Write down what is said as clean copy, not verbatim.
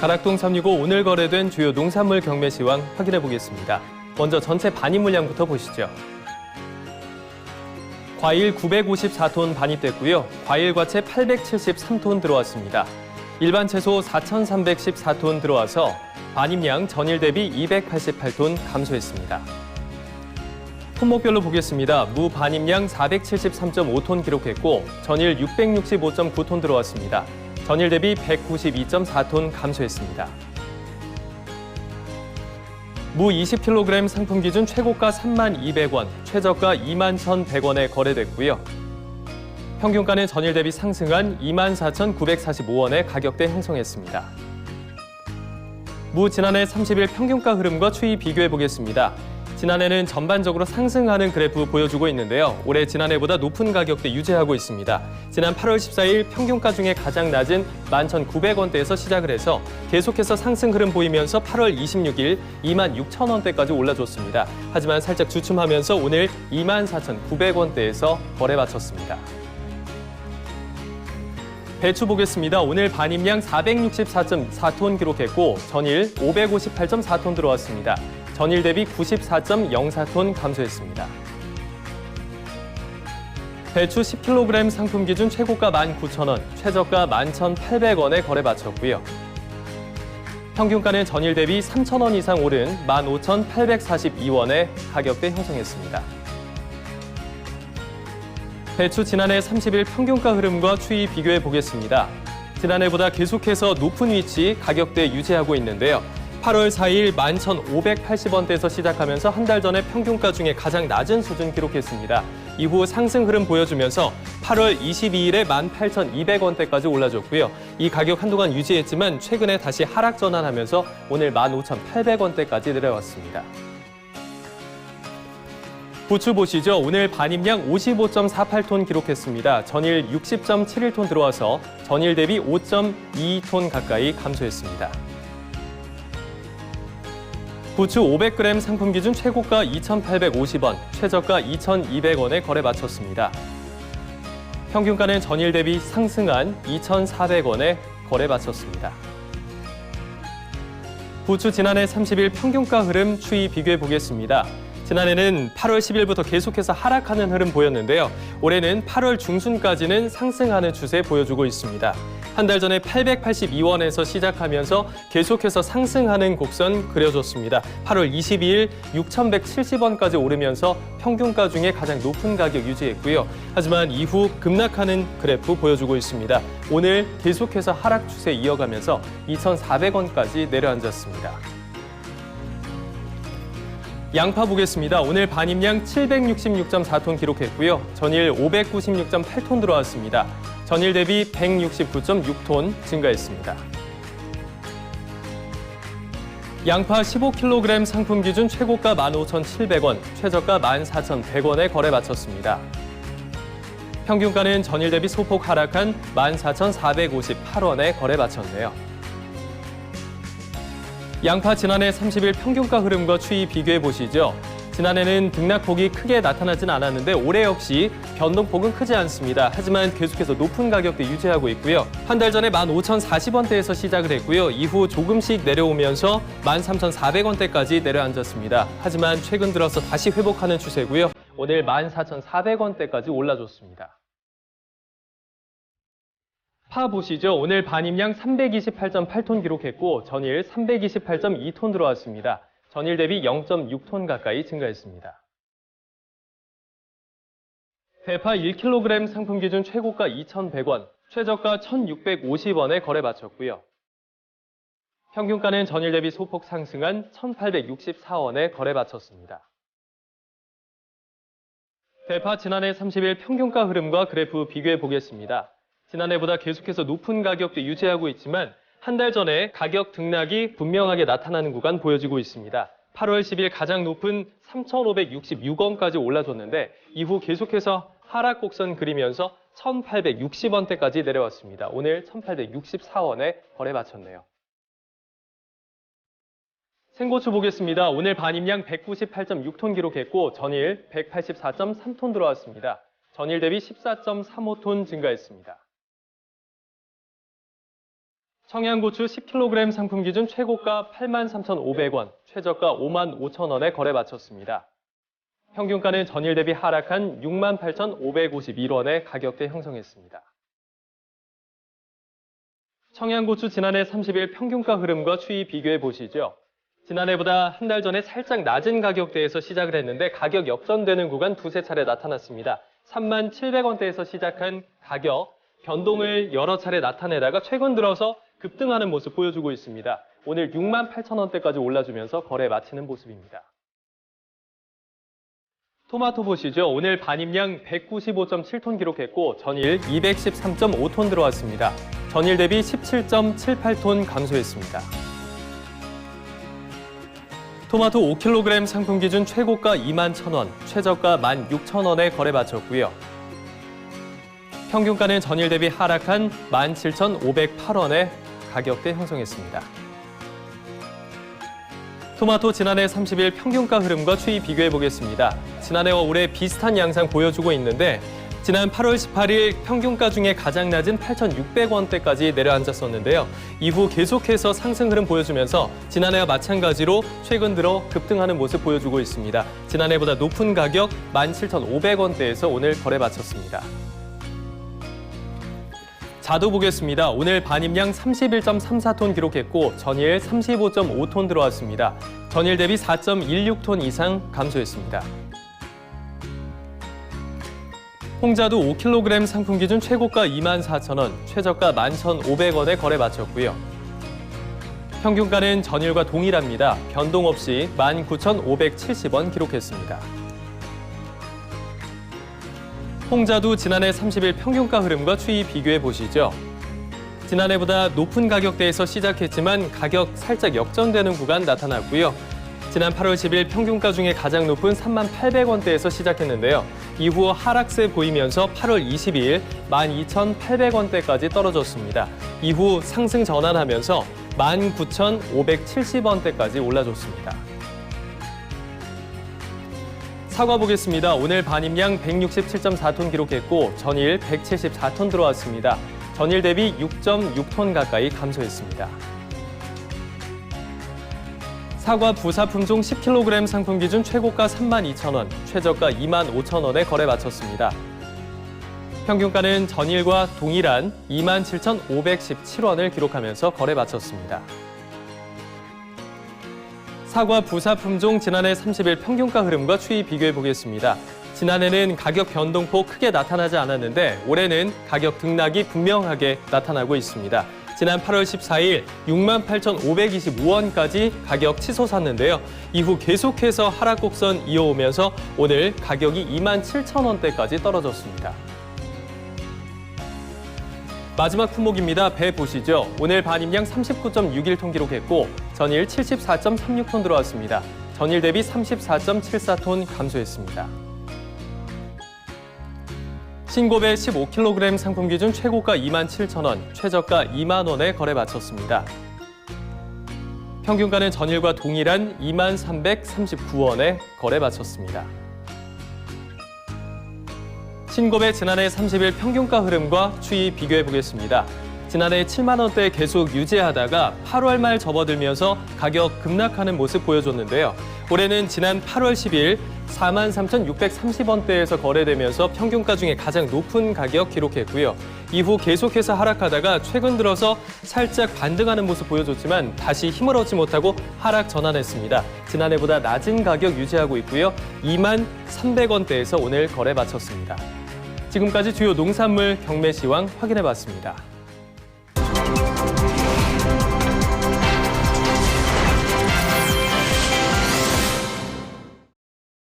가락동 365 오늘 거래된 주요 농산물 경매 시황 확인해 보겠습니다. 먼저 전체 반입 물량부터 보시죠. 과일 954톤 반입됐고요. 과일 과채 873톤 들어왔습니다. 일반 채소 4,314톤 들어와서 반입량 전일 대비 288톤 감소했습니다. 품목별로 보겠습니다. 무 반입량 473.5톤 기록했고 전일 665.9톤 들어왔습니다. 전일 대비 192.4톤 감소했습니다. 무 20kg 상품 기준 최고가 32,200원, 최저가 21,100원에 거래됐고요. 평균가는 전일 대비 상승한 24,945원의 가격대 형성했습니다. 무 지난해 30일 평균가 흐름과 추이 비교해 보겠습니다. 지난해는 전반적으로 상승하는 그래프 보여주고 있는데요. 올해 지난해보다 높은 가격대 유지하고 있습니다. 지난 8월 14일 평균가 중에 가장 낮은 11,900원대에서 시작을 해서 계속해서 상승 흐름 보이면서 8월 26일 26,000원대까지 올라줬습니다. 하지만 살짝 주춤하면서 오늘 24,900원대에서 거래 마쳤습니다. 배추 보겠습니다. 오늘 반입량 464.4톤 기록했고 전일 558.4톤 들어왔습니다. 전일 대비 94.04톤 감소했습니다. 배추 10kg 상품 기준 최고가 19,000원, 최저가 11,800원에 거래 마쳤고요. 평균가는 전일 대비 3,000원 이상 오른 15,842원에 가격대 형성했습니다. 배추 지난해 30일 평균가 흐름과 추이 비교해 보겠습니다. 지난해보다 계속해서 높은 위치 가격대 유지하고 있는데요. 8월 4일 11,580원대에서 시작하면서 한 달 전에 평균가 중에 가장 낮은 수준 기록했습니다. 이후 상승 흐름 보여주면서 8월 22일에 18,200원대까지 올라줬고요. 이 가격 한동안 유지했지만 최근에 다시 하락 전환하면서 오늘 15,800원대까지 내려왔습니다. 부추 보시죠. 오늘 반입량 55.48톤 기록했습니다. 전일 60.71톤 들어와서 전일 대비 5.2톤 가까이 감소했습니다. 부추 500g 상품 기준 최고가 2,850원, 최저가 2,200원에 거래 마쳤습니다. 평균가는 전일 대비 상승한 2,400원에 거래 마쳤습니다. 부추 지난해 30일 평균가 흐름 추이 비교해 보겠습니다. 지난해는 8월 10일부터 계속해서 하락하는 흐름 보였는데요. 올해는 8월 중순까지는 상승하는 추세 보여주고 있습니다. 한 달 전에 882원에서 시작하면서 계속해서 상승하는 곡선 그려줬습니다. 8월 22일 6,170원까지 오르면서 평균가 중에 가장 높은 가격 유지했고요. 하지만 이후 급락하는 그래프 보여주고 있습니다. 오늘 계속해서 하락 추세 이어가면서 2,400원까지 내려앉았습니다. 양파 보겠습니다. 오늘 반입량 766.4톤 기록했고요. 전일 596.8톤 들어왔습니다. 전일 대비 169.6톤 증가했습니다. 양파 15kg 상품 기준 최고가 15,700원, 최저가 14,100원에 거래 마쳤습니다. 평균가는 전일 대비 소폭 하락한 14,458원에 거래 마쳤네요. 양파 지난해 30일 평균가 흐름과 추이 비교해 보시죠. 지난해는 등락폭이 크게 나타나진 않았는데 올해 역시 변동폭은 크지 않습니다. 하지만 계속해서 높은 가격대 유지하고 있고요. 한 달 전에 15,040원대에서 시작을 했고요. 이후 조금씩 내려오면서 13,400원대까지 내려앉았습니다. 하지만 최근 들어서 다시 회복하는 추세고요. 오늘 14,400원대까지 올라줬습니다. 파 보시죠. 오늘 반입량 328.8톤 기록했고 전일 328.2톤 들어왔습니다. 전일 대비 0.6톤 가까이 증가했습니다. 대파 1kg 상품 기준 최고가 2,100원, 최저가 1,650원에 거래 마쳤고요. 평균가는 전일 대비 소폭 상승한 1,864원에 거래 마쳤습니다. 대파 지난해 30일 평균가 흐름과 그래프 비교해 보겠습니다. 지난해보다 계속해서 높은 가격대 유지하고 있지만 한 달 전에 가격 등락이 분명하게 나타나는 구간 보여지고 있습니다. 8월 10일 가장 높은 3,566원까지 올라줬는데 이후 계속해서 하락 곡선 그리면서 1,860원대까지 내려왔습니다. 오늘 1,864원에 거래 마쳤네요. 생고추 보겠습니다. 오늘 반입량 198.6톤 기록했고 전일 184.3톤 들어왔습니다. 전일 대비 14.35톤 증가했습니다. 청양고추 10kg 상품 기준 최고가 83,500원, 최저가 55,000원에 거래 마쳤습니다. 평균가는 전일 대비 하락한 68,551원에 가격대 형성했습니다. 청양고추 지난해 30일 평균가 흐름과 추이 비교해 보시죠. 지난해보다 한 달 전에 살짝 낮은 가격대에서 시작을 했는데 가격 역전되는 구간 두세 차례 나타났습니다. 37,700원대에서 시작한 가격 변동을 여러 차례 나타내다가 최근 들어서 급등하는 모습 보여주고 있습니다. 오늘 68,000원대까지 올라주면서 거래 마치는 모습입니다. 토마토 보시죠. 오늘 반입량 195.7톤 기록했고 전일 213.5톤 들어왔습니다. 전일 대비 17.78톤 감소했습니다. 토마토 5kg 상품 기준 최고가 21,000원, 최저가 16,000원에 거래 마쳤고요. 평균가는 전일 대비 하락한 17,508원에 가격대 형성했습니다. 토마토 지난해 30일 평균가 흐름과 추이 비교해 보겠습니다. 지난해와 올해 비슷한 양상 보여주고 있는데 지난 8월 18일 평균가 중에 가장 낮은 8,600원대까지 내려앉았었는데요. 이후 계속해서 상승 흐름 보여주면서 지난해와 마찬가지로 최근 들어 급등하는 모습 보여주고 있습니다. 지난해보다 높은 가격 17,500원대에서 오늘 거래 마쳤습니다. 자두 보겠습니다. 오늘 반입량 31.34톤 기록했고 전일 35.5톤 들어왔습니다. 전일 대비 4.16톤 이상 감소했습니다. 홍자두 5kg 상품 기준 최고가 24,000원, 최저가 11,500원에 거래 마쳤고요. 평균가는 전일과 동일합니다. 변동 없이 19,570원 기록했습니다. 홍자두 지난해 30일 평균가 흐름과 추이 비교해 보시죠. 지난해보다 높은 가격대에서 시작했지만 가격 살짝 역전되는 구간 나타났고요. 지난 8월 10일 평균가 중에 가장 높은 38,000원대에서 시작했는데요. 이후 하락세 보이면서 8월 22일 12,800원대까지 떨어졌습니다. 이후 상승 전환하면서 19,570원대까지 올라줬습니다. 사과 보겠습니다. 오늘 반입량 167.4톤 기록했고 전일 174톤 들어왔습니다. 전일 대비 6.6톤 가까이 감소했습니다. 사과 부사품종 10kg 상품 기준 최고가 32,000원, 최저가 25,000원에 거래 마쳤습니다. 평균가는 전일과 동일한 27,517원을 기록하면서 거래 마쳤습니다. 사과 부사품종 지난해 30일 평균가 흐름과 추이 비교해 보겠습니다. 지난해는 가격 변동폭 크게 나타나지 않았는데 올해는 가격 등락이 분명하게 나타나고 있습니다. 지난 8월 14일 68,525원까지 가격 치솟았는데요. 이후 계속해서 하락 곡선 이어오면서 오늘 가격이 27,000원대까지 떨어졌습니다. 마지막 품목입니다. 배 보시죠. 오늘 반입량 39.61톤 기록했고 전일 74.36톤 들어왔습니다. 전일 대비 34.74톤 감소했습니다. 신고배 15kg 상품 기준 최고가 27,000원, 최저가 20,000원에 거래 마쳤습니다. 평균가는 전일과 동일한 20,339원에 거래 마쳤습니다. 신고배 지난해 30일 평균가 흐름과 추이 비교해 보겠습니다. 지난해 7만 원대 계속 유지하다가 8월 말 접어들면서 가격 급락하는 모습 보여줬는데요. 올해는 지난 8월 10일 43,630원대에서 거래되면서 평균가 중에 가장 높은 가격 기록했고요. 이후 계속해서 하락하다가 최근 들어서 살짝 반등하는 모습 보여줬지만 다시 힘을 얻지 못하고 하락 전환했습니다. 지난해보다 낮은 가격 유지하고 있고요. 23,300원대에서 오늘 거래 마쳤습니다. 지금까지 주요 농산물 경매 시황 확인해봤습니다.